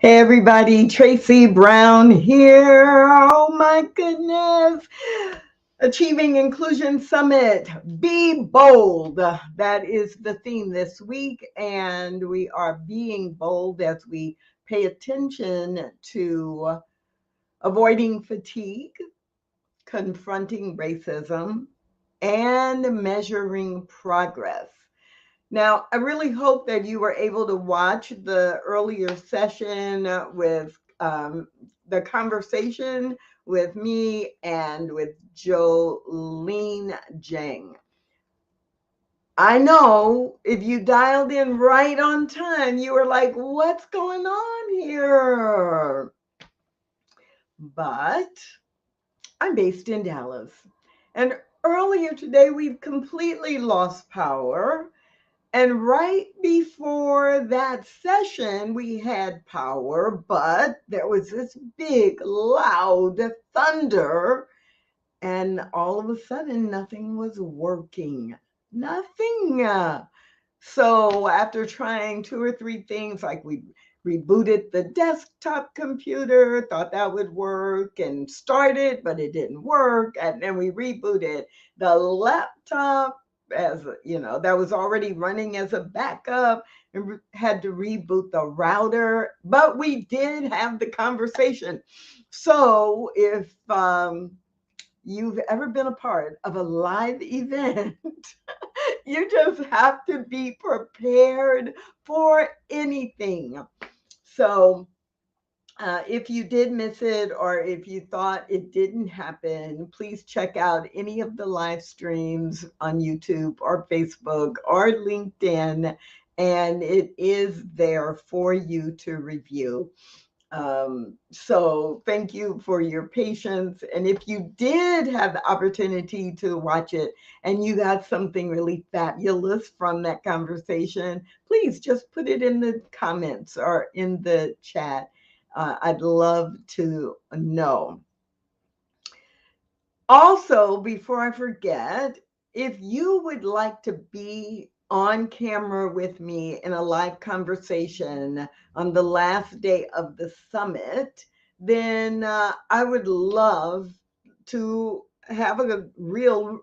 Hey everybody, Tracy Brown here. Oh my goodness. Achieving Inclusion Summit. Be bold. That is the theme this week, and we are being bold as we pay attention to avoiding fatigue, confronting racism, and measuring progress. Now, I really hope that you were able to watch the earlier session with the conversation with me and with Jolene Jang. I know if you dialed in right on time, you were like, what's going on here? But I'm based in Dallas. And earlier today, we've completely lost power. And right before that session, we had power, but there was this big, loud thunder, and all of a sudden, nothing was working. Nothing. So, after trying two or three things, like we rebooted the desktop computer, thought that would work, and started, but it didn't work. And then we rebooted the laptop as that was already running as a backup, and had to reboot the router, but we did have the conversation. So if you've ever been a part of a live event, you just have to be prepared for anything. So if you did miss it, or if you thought it didn't happen, please check out any of the live streams on YouTube or Facebook or LinkedIn, and it is there for you to review. So thank you for your patience. And if you did have the opportunity to watch it and you got something really fabulous from that conversation, please just put it in the comments or in the chat. I'd love to know. Also, before I forget, if you would like to be on camera with me in a live conversation on the last day of the summit, then I would love to have a real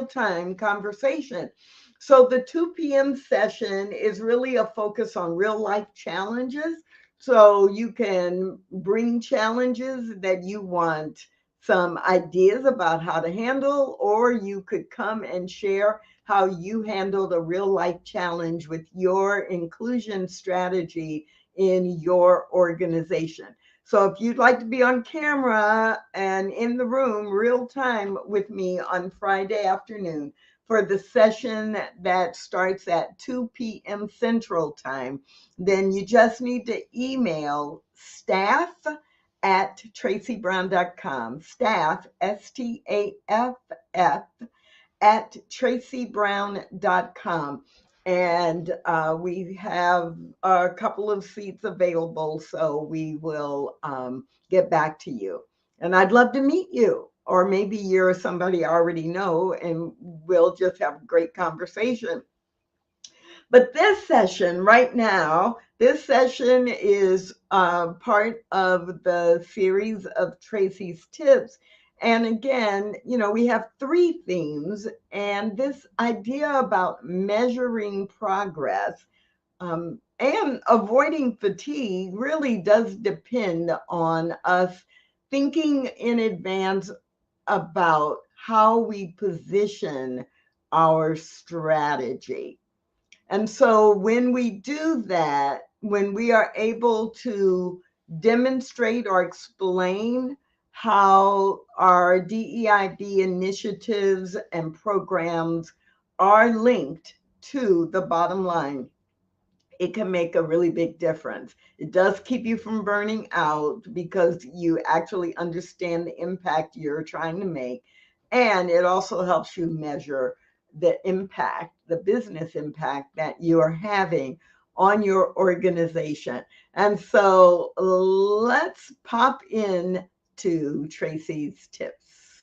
time conversation. So the 2 p.m. session is really a focus on real life challenges. So you can bring challenges that you want some ideas about how to handle, or you could come and share how you handled a real life challenge with your inclusion strategy in your organization. So if you'd like to be on camera and in the room real time with me on Friday afternoon for the session that starts at 2 p.m. Central Time, then you just need to email staff@tracybrown.com. Staff, STAFF, at tracybrown.com. And we have a couple of seats available, so we will get back to you. And I'd love to meet you. Or maybe you're somebody I already know, and we'll just have a great conversation. But this session right now, this session is part of the series of Tracy's tips. And again, we have three themes, and this idea about measuring progress and avoiding fatigue really does depend on us thinking in advance about how we position our strategy. And so when we do that, when we are able to demonstrate or explain how our DEIB initiatives and programs are linked to the bottom line, it can make a really big difference. It does keep you from burning out because you actually understand the impact you're trying to make. And it also helps you measure the impact, the business impact that you are having on your organization. And so let's pop in to Tracy's tips.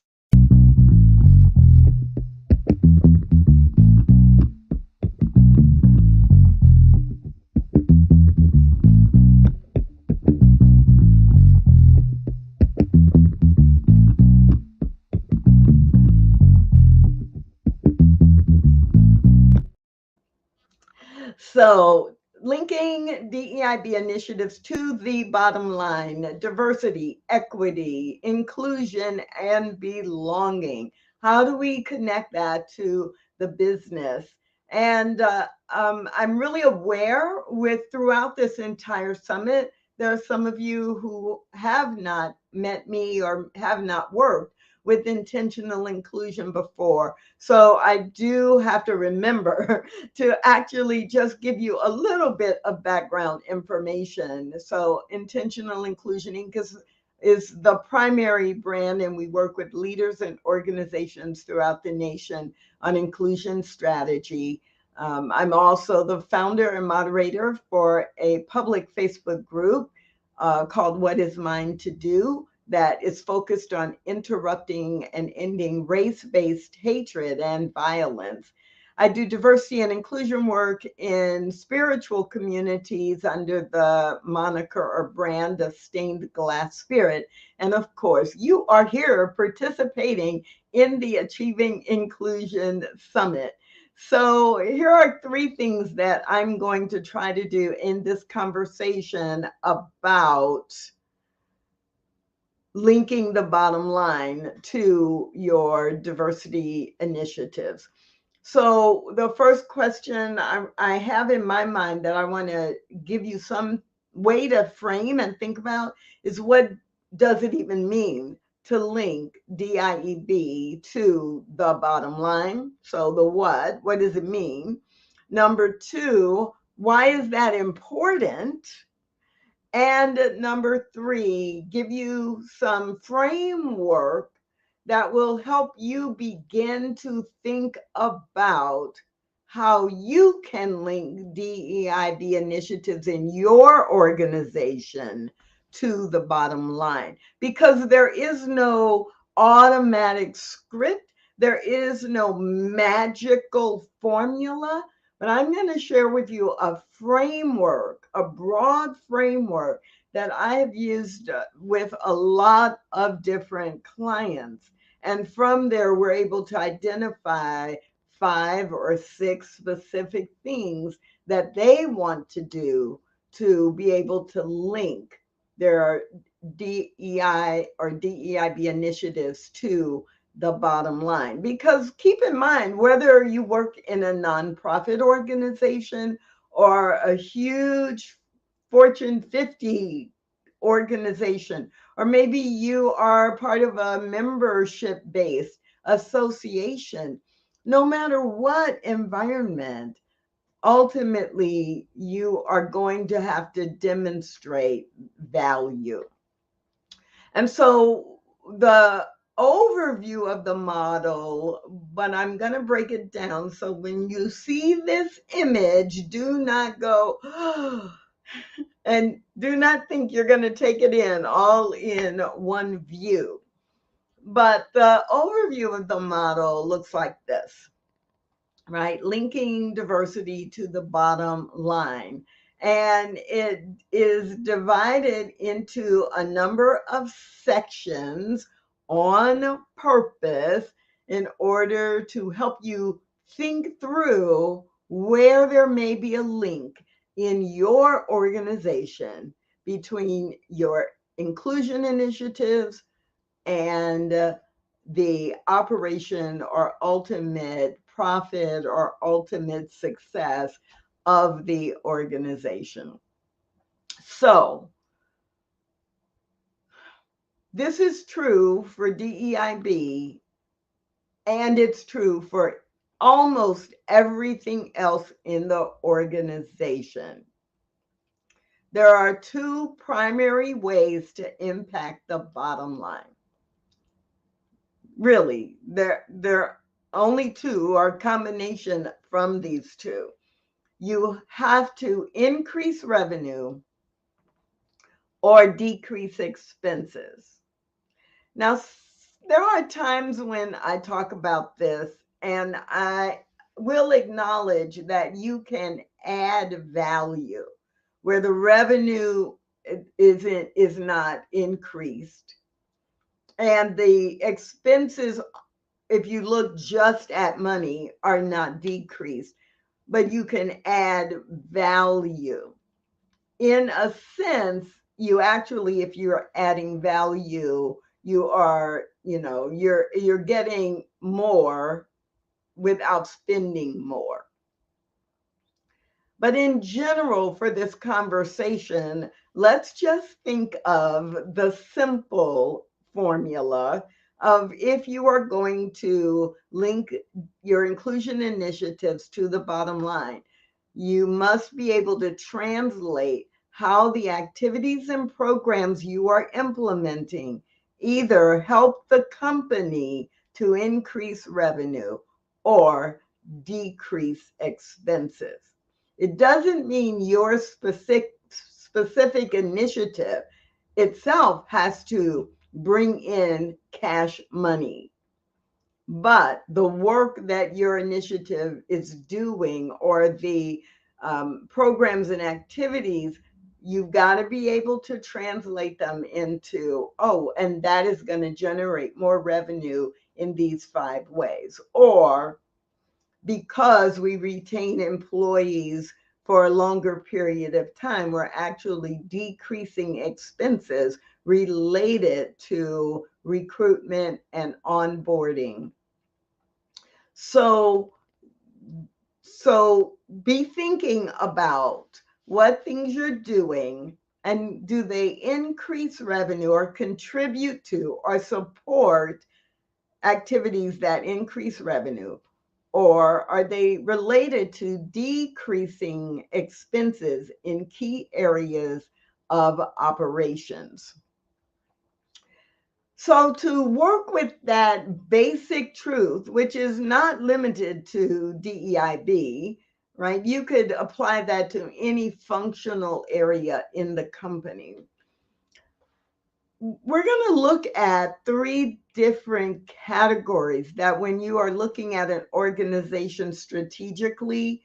So, linking DEIB initiatives to the bottom line: diversity, equity, inclusion, and belonging. How do we connect that to the business? And I'm really aware with throughout this entire summit, there are some of you who have not met me or have not worked with intentional inclusion before. So I do have to remember to actually just give you a little bit of background information. So Intentional Inclusion Inc. is the primary brand, and we work with leaders and organizations throughout the nation on inclusion strategy. I'm also the founder and moderator for a public Facebook group called What Is Mine to Do, that is focused on interrupting and ending race-based hatred and violence. I do diversity and inclusion work in spiritual communities under the moniker or brand of Stained Glass Spirit. And of course, you are here participating in the Achieving Inclusion Summit. So here are three things that I'm going to try to do in this conversation about linking the bottom line to your diversity initiatives. So the first question I have in my mind that I want to give you some way to frame and think about is, what does it even mean to link DIEB to the bottom line? So the what does it mean? Number two, why is that important? And number three, give you some framework that will help you begin to think about how you can link DEIB initiatives in your organization to the bottom line. Because there is no automatic script, there is no magical formula. But I'm going to share with you a framework, a broad framework that I have used with a lot of different clients. And from there, we're able to identify 5 or 6 specific things that they want to do to be able to link their DEI or DEIB initiatives to the bottom line. Because keep in mind, whether you work in a nonprofit organization or a huge Fortune 50 organization, or maybe you are part of a membership based association, no matter what environment, ultimately you are going to have to demonstrate value. And so the overview of the model, but I'm going to break it down. So when you see this image, do not go, and do not think you're going to take it in all in one view. But the overview of the model looks like this, right? Linking diversity to the bottom line. And it is divided into a number of sections on purpose in order to help you think through where there may be a link in your organization between your inclusion initiatives and the operation or ultimate profit or ultimate success of the organization. So this is true for DEIB, and it's true for almost everything else in the organization. There are 2 primary ways to impact the bottom line. Really, there only 2, or a combination from these 2. You have to increase revenue or decrease expenses. Now, there are times when I talk about this, and I will acknowledge that you can add value where the revenue is not increased, and the expenses, if you look just at money, are not decreased. but you can add value. In a sense, you actually, if you're adding value, you are, you're getting more without spending more. But in general, for this conversation, let's just think of the simple formula of if you are going to link your inclusion initiatives to the bottom line, you must be able to translate how the activities and programs you are implementing either help the company to increase revenue or decrease expenses. It doesn't mean your specific initiative itself has to bring in cash money, but the work that your initiative is doing or the programs and activities, you've got to be able to translate them into, oh, and that is going to generate more revenue in these 5 ways. Or because we retain employees for a longer period of time, we're actually decreasing expenses related to recruitment and onboarding. So, so be thinking about what things you're doing and do they increase revenue or contribute to or support activities that increase revenue? Or are they related to decreasing expenses in key areas of operations? So, to work with that basic truth, which is not limited to DEIB, right? You could apply that to any functional area in the company. We're going to look at 3 different categories that when you are looking at an organization strategically,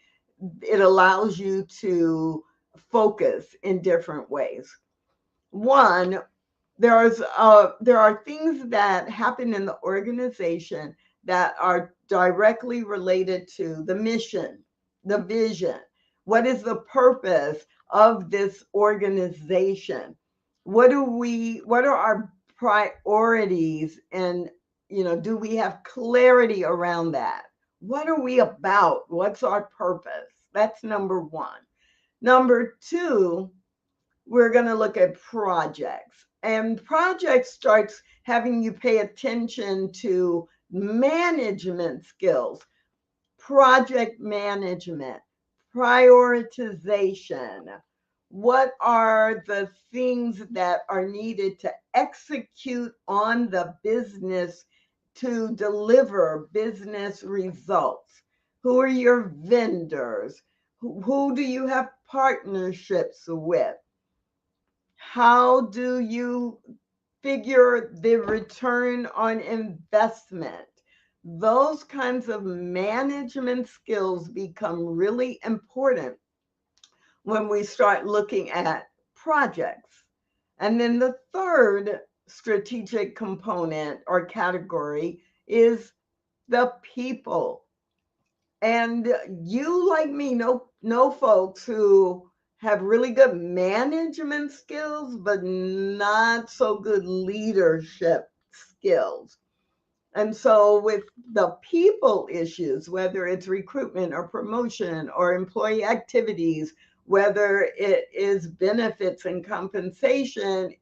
it allows you to focus in different ways. One, there are things that happen in the organization that are directly related to the mission, the vision. What is the purpose of this organization? What are our priorities, and do we have clarity around that? What are we about? What's our purpose? That's number 1. Number 2, we're going to look at projects. And projects starts having you pay attention to management skills, project management, prioritization. What are the things that are needed to execute on the business to deliver business results? Who are your vendors? Who do you have partnerships with? How do you figure the return on investment? Those kinds of management skills become really important when we start looking at projects. And then the third strategic component or category is the people. And you, like me, know folks who have really good management skills, but not so good leadership skills. And so, with the people issues, whether it's recruitment or promotion or employee activities, whether it is benefits and compensation,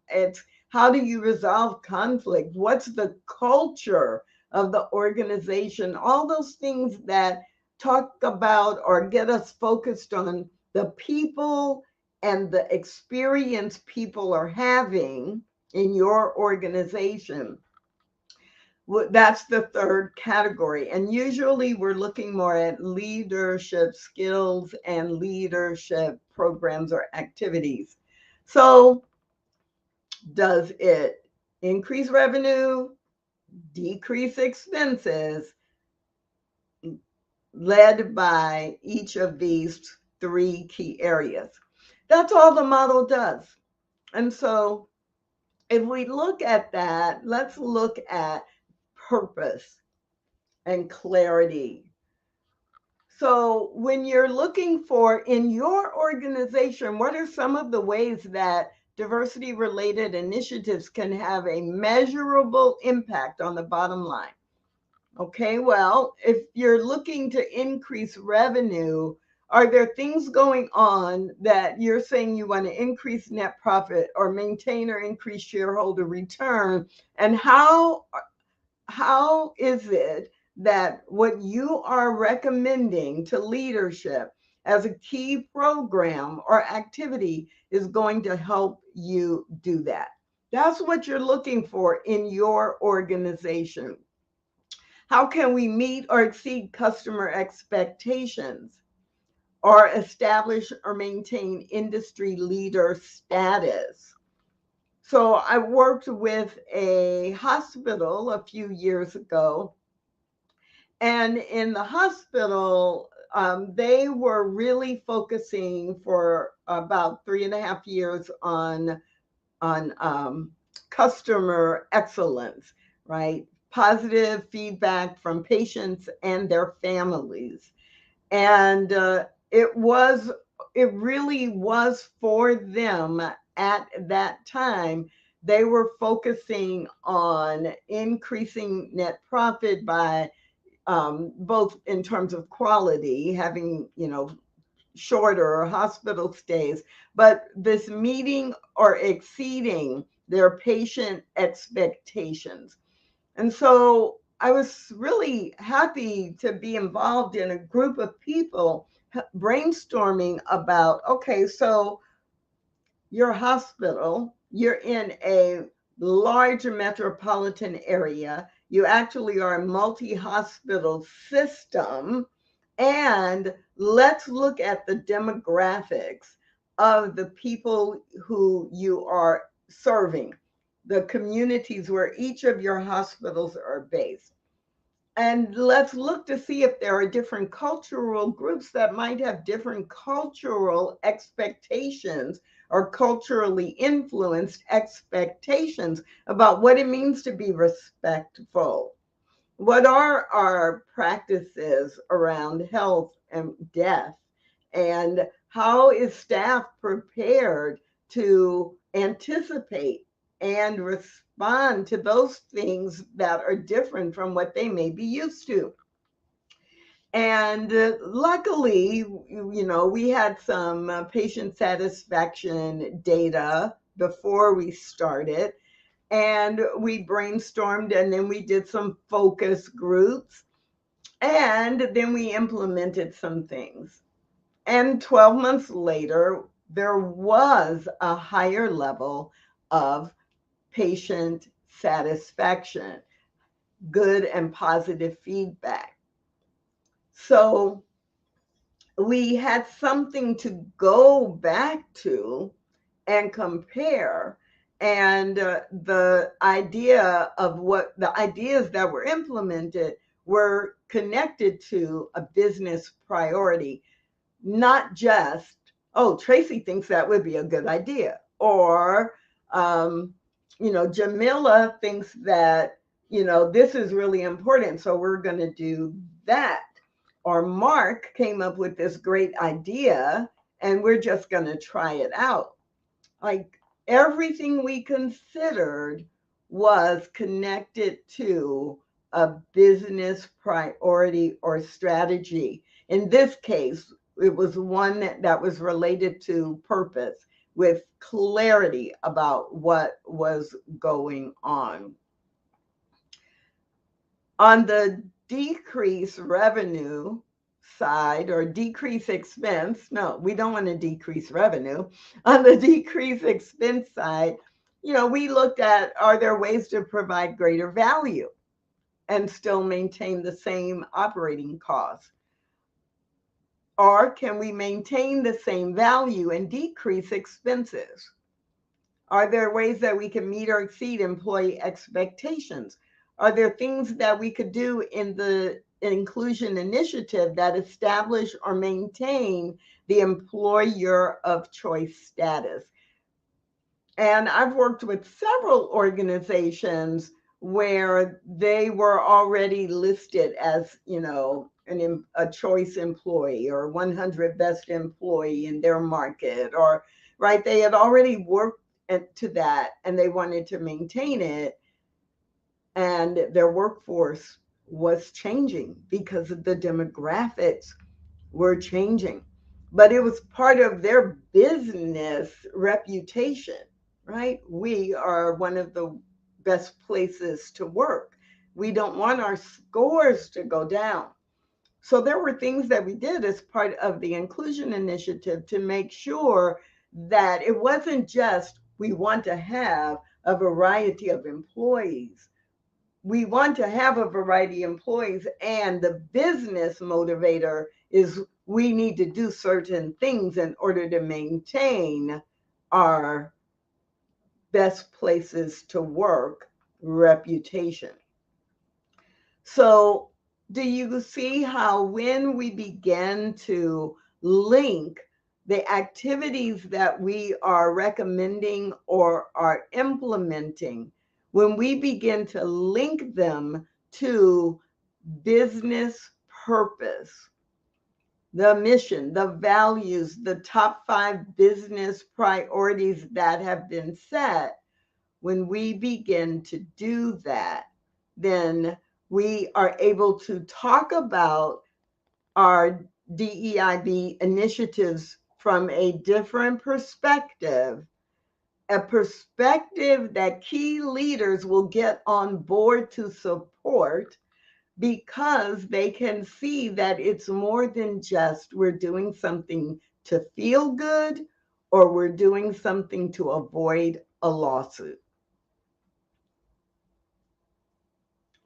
it's how do you resolve conflict? What's the culture of the organization? All those things that talk about or get us focused on the people and the experience people are having in your organization. That's the third category. And usually we're looking more at leadership skills and leadership programs or activities. So, does it increase revenue, decrease expenses, led by each of these 3 key areas? That's all the model does. And so, if we look at that, let's look at purpose and clarity. So when you're looking for in your organization, what are some of the ways that diversity related initiatives can have a measurable impact on the bottom line? Okay, well, if you're looking to increase revenue, are there things going on that you're saying you want to increase net profit or maintain or increase shareholder return? And how is it that what you are recommending to leadership as a key program or activity is going to help you do that? That's what you're looking for in your organization. How can we meet or exceed customer expectations or establish or maintain industry leader status? So I worked with a hospital a few years ago, and in the hospital, they were really focusing for about 3.5 years on customer excellence, right? Positive feedback from patients and their families. And it really was for them at that time. They were focusing on increasing net profit by both in terms of quality, having, shorter hospital stays, but this meeting or exceeding their patient expectations. And so I was really happy to be involved in a group of people brainstorming about, okay, so your hospital, you're in a large metropolitan area, you actually are a multi-hospital system, and let's look at the demographics of the people who you are serving, the communities where each of your hospitals are based. And let's look to see if there are different cultural groups that might have different cultural expectations or culturally influenced expectations about what it means to be respectful. What are our practices around health and death? And how is staff prepared to anticipate and respond to those things that are different from what they may be used to? And luckily, we had some patient satisfaction data before we started, and we brainstormed, and then we did some focus groups, and then we implemented some things. And 12 months later, there was a higher level of patient satisfaction, good and positive feedback. So we had something to go back to and compare. And the ideas that were implemented were connected to a business priority, not just, oh, Tracy thinks that would be a good idea. Or, Jamila thinks that, this is really important. So we're going to do that. Or Mark came up with this great idea and we're just going to try it out. Like everything we considered was connected to a business priority or strategy. In this case, it was one that was related to purpose with clarity about what was going on. On the decrease revenue side or decrease expense, no, we don't want to decrease revenue. On the decrease expense side, we looked at, are there ways to provide greater value and still maintain the same operating costs? Or can we maintain the same value and decrease expenses? Are there ways that we can meet or exceed employee expectations? Are there things that we could do in the inclusion initiative that establish or maintain the employer of choice status? And I've worked with several organizations where they were already listed as, a choice employee or 100 best employee in their market, or right, they had already worked to that and they wanted to maintain it, and their workforce was changing because of the demographics were changing. But it was part of their business reputation, right? We are one of the best places to work. We don't want our scores to go down. So there were things that we did as part of the inclusion initiative to make sure that it wasn't just we want to have a variety of employees. We want to have a variety of employees, and the business motivator is we need to do certain things in order to maintain our best places to work reputation. So, do you see how when we begin to link the activities that we are recommending or are implementing, when we begin to link them to business purpose, the mission, the values, the top 5 business priorities that have been set, when we begin to do that, then we are able to talk about our DEIB initiatives from a different perspective, a perspective that key leaders will get on board to support, because they can see that it's more than just we're doing something to feel good or we're doing something to avoid a lawsuit.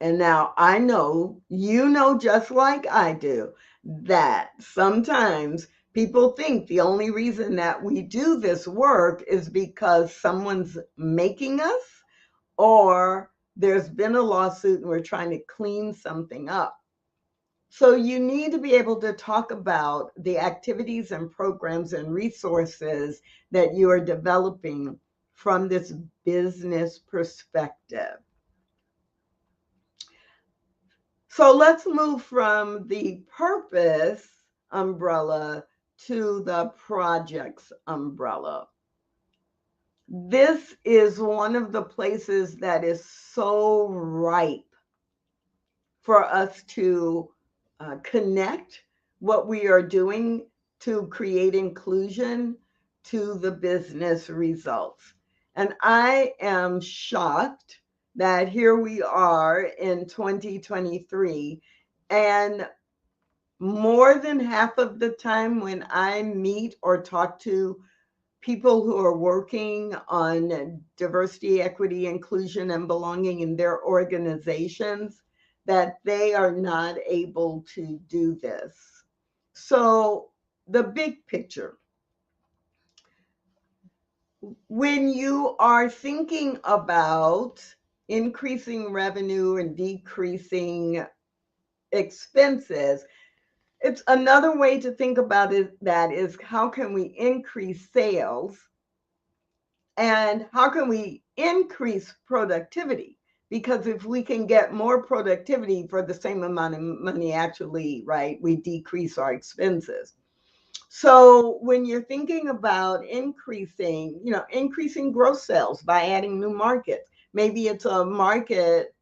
And now I know, you know, just like I do, that sometimes people think the only reason that we do this work is because someone's making us, or there's been a lawsuit and we're trying to clean something up. So you need to be able to talk about the activities and programs and resources that you are developing from this business perspective. So let's move from the purpose umbrella to the projects umbrella. This is one of the places that is so ripe for us to connect what we are doing to create inclusion to the business results. And I am shocked that here we are in 2023, and more than half of the time when I meet or talk to people who are working on diversity, equity, inclusion, and belonging in their organizations, that they are not able to do this. So the big picture, when you are thinking about increasing revenue and decreasing expenses, it's another way to think about it, that is, how can we increase sales and how can we increase productivity? Because if we can get more productivity for the same amount of money, actually, right, we decrease our expenses. So when you're thinking about increasing, increasing gross sales by adding new markets, maybe it's a market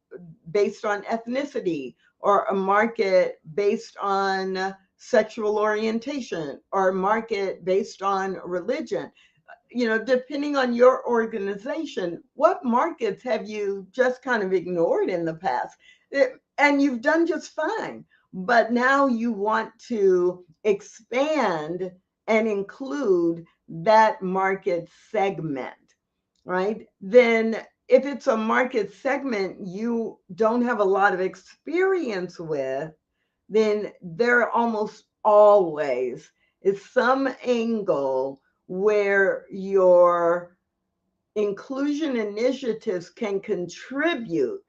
based on ethnicity, or a market based on sexual orientation, or a market based on religion. Depending on your organization, what markets have you just kind of ignored in the past? And you've done just fine, but now you want to expand and include that market segment, right? Then if it's a market segment you don't have a lot of experience with, then there almost always is some angle where your inclusion initiatives can contribute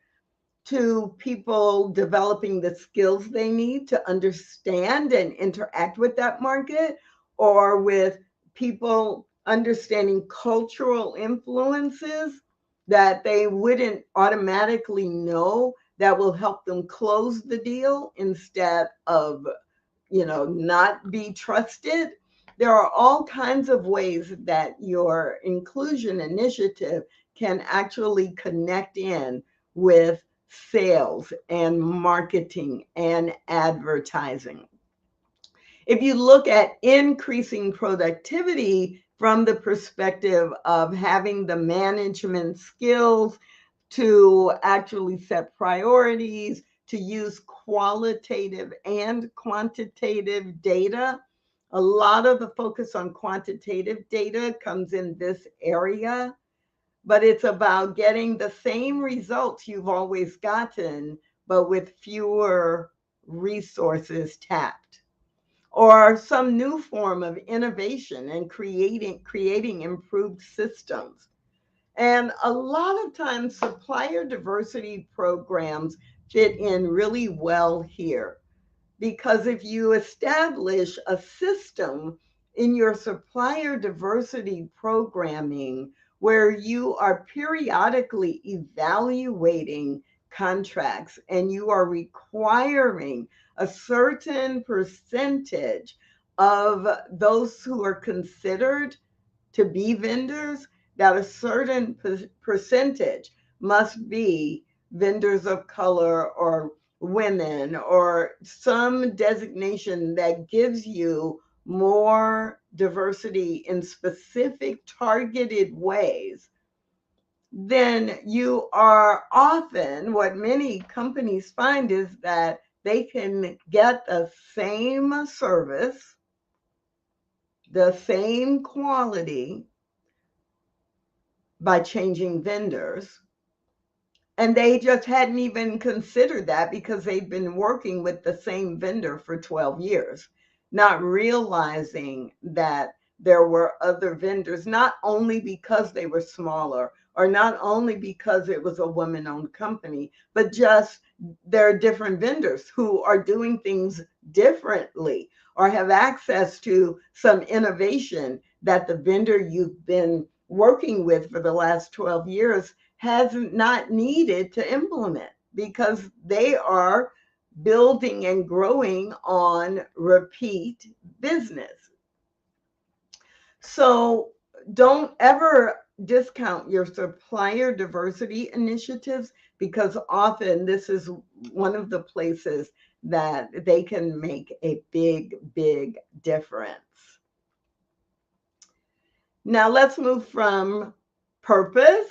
to people developing the skills they need to understand and interact with that market, or with people understanding cultural influences that they wouldn't automatically know that will help them close the deal instead of, not be trusted. There are all kinds of ways that your inclusion initiative can actually connect in with sales and marketing and advertising. If you look at increasing productivity from the perspective of having the management skills to actually set priorities, to use qualitative and quantitative data, a lot of the focus on quantitative data comes in this area, but it's about getting the same results you've always gotten, but with fewer resources tapped, or some new form of innovation and creating improved systems. And a lot of times supplier diversity programs fit in really well here, because if you establish a system in your supplier diversity programming where you are periodically evaluating contracts and you are requiring a certain percentage of those who are considered to be vendors, that a certain percentage must be vendors of color or women, or some designation that gives you more diversity in specific targeted ways, then you are often, what many companies find is that they can get the same service, the same quality by changing vendors. And they just hadn't even considered that because they'd been working with the same vendor for 12 years, not realizing that there were other vendors, not only because they were smaller or not only because it was a woman-owned company, but just there are different vendors who are doing things differently or have access to some innovation that the vendor you've been working with for the last 12 years has not needed to implement, because they are building and growing on repeat business. So don't ever discount your supplier diversity initiatives, because often this is one of the places that they can make a big, big difference. Now let's move from purpose,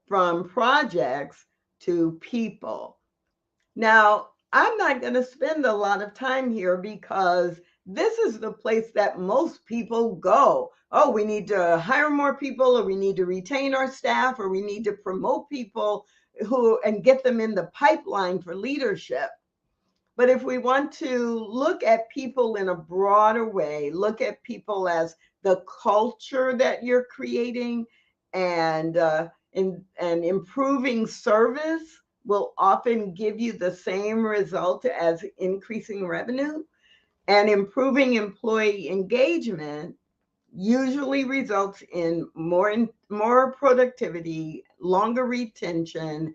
from projects to people. Now, I'm not going to spend a lot of time here because this is the place that most people go. Oh, we need to hire more people, or we need to retain our staff, or we need to promote people and get them in the pipeline for leadership. But if we want to look at people in a broader way, look at people as the culture that you're creating, and improving service will often give you the same result as increasing revenue. And improving employee engagement usually results in more productivity, longer retention,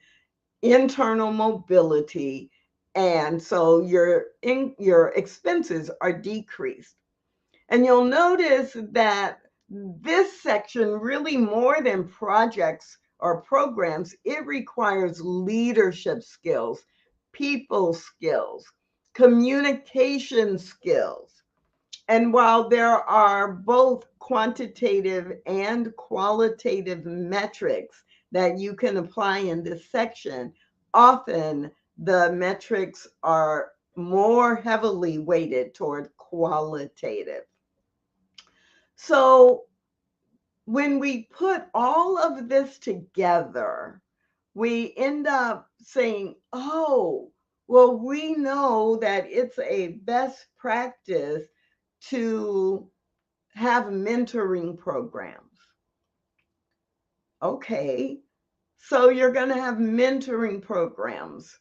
internal mobility, and so your expenses are decreased. And you'll notice that this section, really more than projects or programs, it requires leadership skills, people skills, communication skills. And while there are both quantitative and qualitative metrics that you can apply in this section, often the metrics are more heavily weighted toward qualitative. So when we put all of this together, we end up saying, oh, well, we know that it's a best practice to have mentoring programs. Okay, so you're going to have mentoring programs.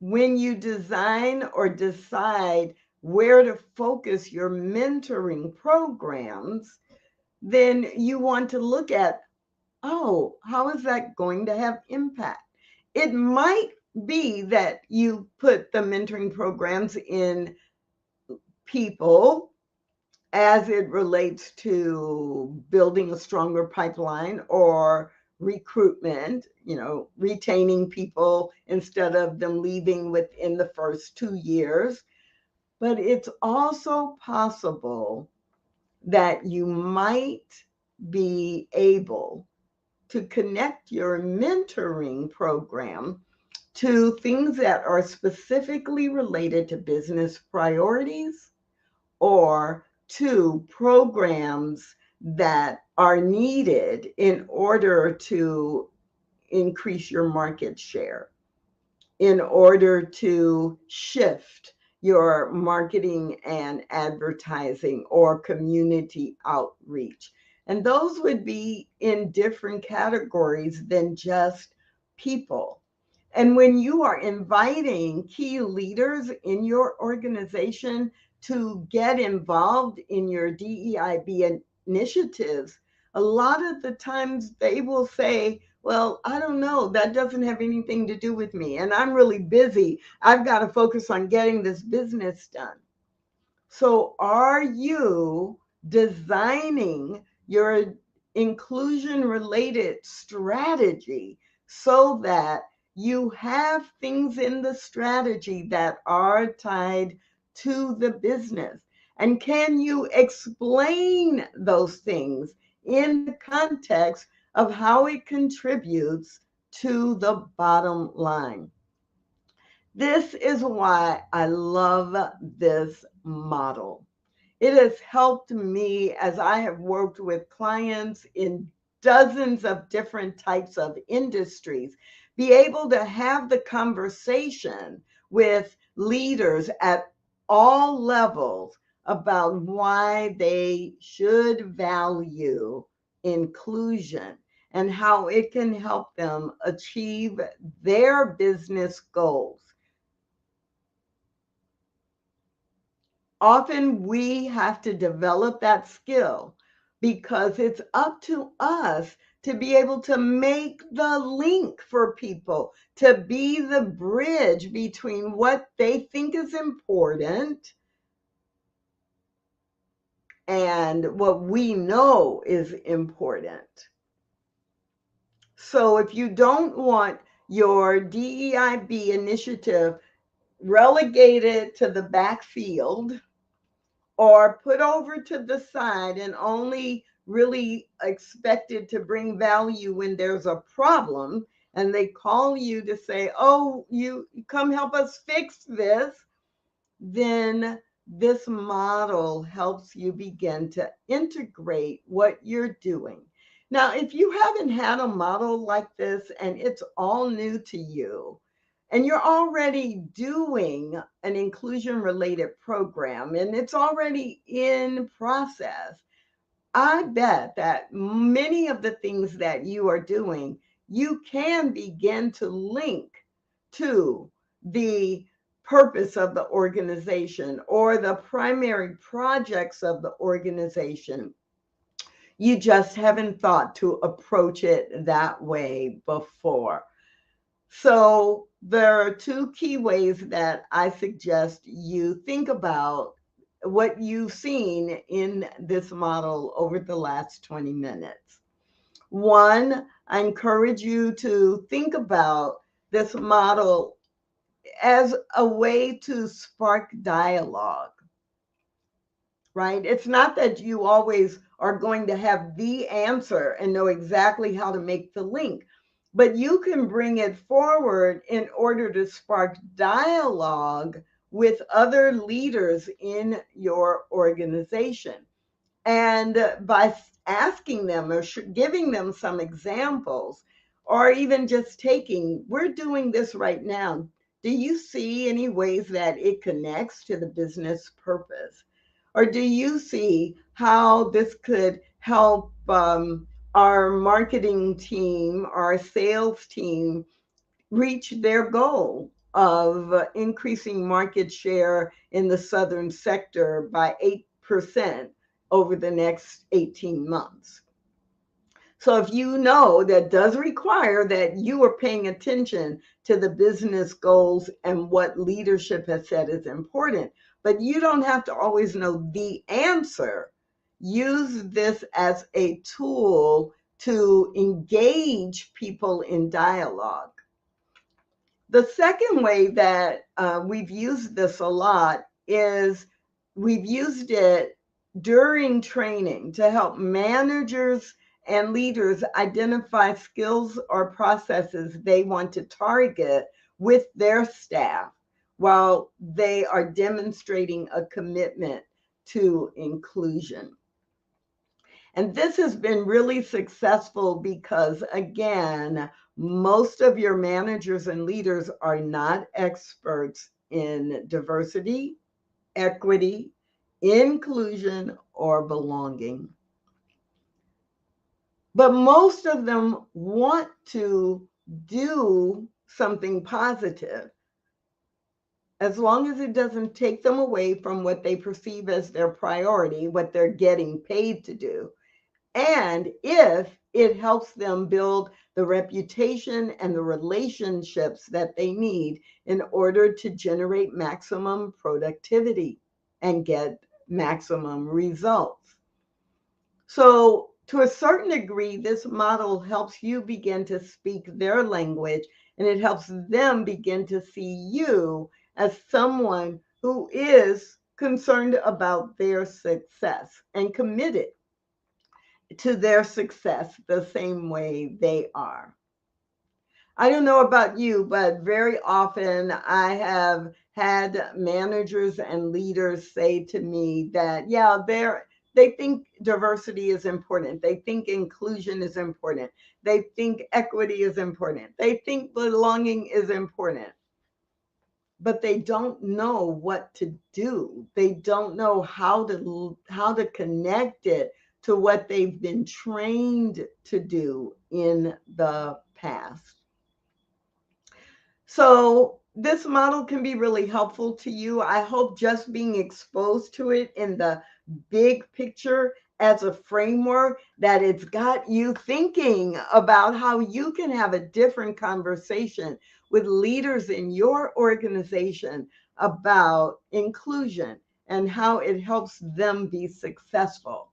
When you design or decide where to focus your mentoring programs, then you want to look at, oh, how is that going to have impact? it might be that you put the mentoring programs in people as it relates to building a stronger pipeline or recruitment, retaining people instead of them leaving within the first 2 years. But it's also possible that you might be able to connect your mentoring program to things that are specifically related to business priorities or to programs that are needed in order to increase your market share, in order to shift your marketing and advertising or community outreach. And those would be in different categories than just people. And when you are inviting key leaders in your organization to get involved in your DEIB initiatives, a lot of the times they will say, well, I don't know, that doesn't have anything to do with me. And I'm really busy. I've got to focus on getting this business done. So, are you designing your inclusion related strategy so that you have things in the strategy that are tied to the business? And can you explain those things in the context of how it contributes to the bottom line? This is why I love this model. It has helped me as I have worked with clients in dozens of different types of industries, be able to have the conversation with leaders at all levels about why they should value inclusion and how it can help them achieve their business goals. Often we have to develop that skill because it's up to us to be able to make the link for people, to be the bridge between what they think is important and what we know is important. So if you don't want your DEIB initiative relegated to the backfield or put over to the side and only really expected to bring value when there's a problem and they call you to say, oh, you come help us fix this, then this model helps you begin to integrate what you're doing. Now, if you haven't had a model like this and it's all new to you, and you're already doing an inclusion related program and it's already in process, I bet that many of the things that you are doing, you can begin to link to the purpose of the organization or the primary projects of the organization. You just haven't thought to approach it that way before. So there are two key ways that I suggest you think about what you've seen in this model over the last 20 minutes. One, I encourage you to think about this model as a way to spark dialogue, right? It's not that you always are going to have the answer and know exactly how to make the link, but you can bring it forward in order to spark dialogue with other leaders in your organization. And by asking them or giving them some examples, or even just taking, we're doing this right now. Do you see any ways that it connects to the business purpose? Or do you see how this could help our marketing team, our sales team reach their goal of increasing market share in the Southern sector by 8% over the next 18 months? So if you know that does require that you are paying attention to the business goals and what leadership has said is important, but you don't have to always know the answer. Use this as a tool to engage people in dialogue. The second way that we've used this a lot is we've used it during training to help managers and leaders identify skills or processes they want to target with their staff while they are demonstrating a commitment to inclusion. And this has been really successful because, again, most of your managers and leaders are not experts in diversity, equity, inclusion, or belonging. But most of them want to do something positive as long as it doesn't take them away from what they perceive as their priority, what they're getting paid to do. And if it helps them build the reputation and the relationships that they need in order to generate maximum productivity and get maximum results. So, to a certain degree, this model helps you begin to speak their language, and it helps them begin to see you as someone who is concerned about their success and committed to their success the same way they are. I don't know about you, but very often I have had managers and leaders say to me that, yeah, they think diversity is important. They think inclusion is important. They think equity is important. They think belonging is important, but they don't know what to do. They don't know how to connect it to what they've been trained to do in the past. So this model can be really helpful to you. I hope just being exposed to it in the big picture as a framework, that it's got you thinking about how you can have a different conversation with leaders in your organization about inclusion and how it helps them be successful.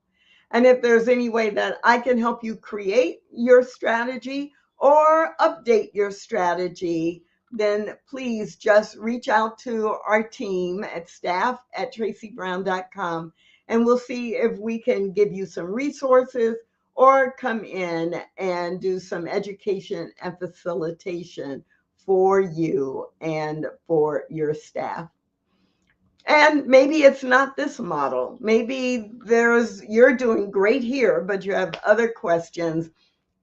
And if there's any way that I can help you create your strategy or update your strategy, then please just reach out to our team at staff@tracybrown.com, and we'll see if we can give you some resources or come in and do some education and facilitation for you and for your staff. And maybe it's not this model. Maybe you're doing great here, but you have other questions.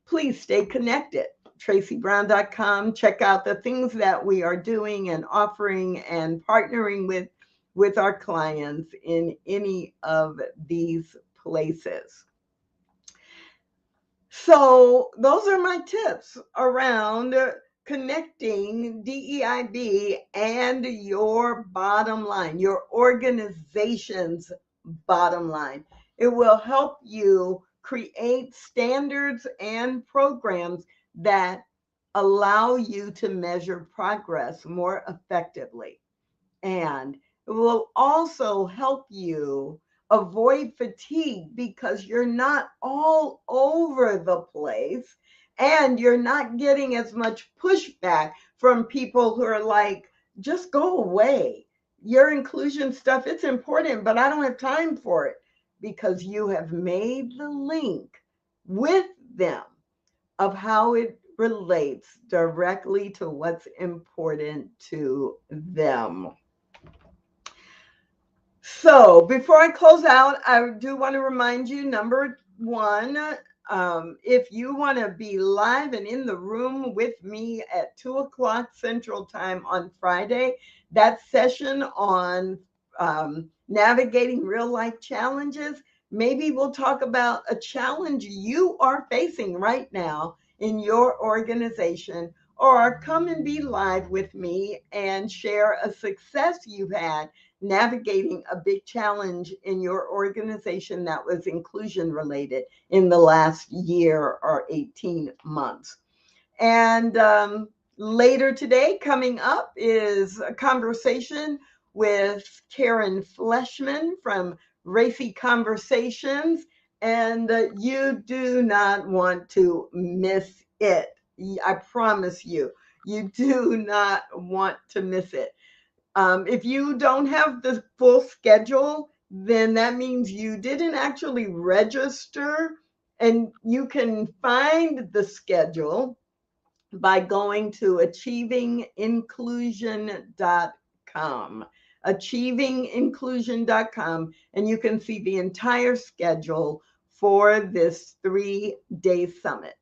Please stay connected. TracyBrown.com. Check out the things that we are doing and offering and partnering with our clients in any of these places. So those are my tips around connecting DEIB and your bottom line, your organization's bottom line. It will help you create standards and programs that allow you to measure progress more effectively. And it will also help you avoid fatigue because you're not all over the place and you're not getting as much pushback from people who are like, just go away. Your inclusion stuff, it's important, but I don't have time for it, because you have made the link with them of how it relates directly to what's important to them. So before I close out, I do want to remind you, number one, if you want to be live and in the room with me at 2:00 Central Time on Friday, that session on navigating real life challenges, maybe we'll talk about a challenge you are facing right now in your organization, or come and be live with me and share a success you've had navigating a big challenge in your organization that was inclusion related in the last year or 18 months. And later today, coming up, is a conversation with Karen Fleshman from Racy Conversations. And you do not want to miss it. I promise you, you do not want to miss it. If you don't have the full schedule, then that means you didn't actually register. And you can find the schedule by going to achieving-inclusion.com, achieving-inclusion.com, and you can see the entire schedule for this 3-day summit.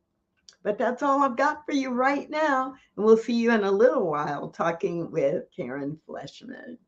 But that's all I've got for you right now. And we'll see you in a little while talking with Karen Fleshman.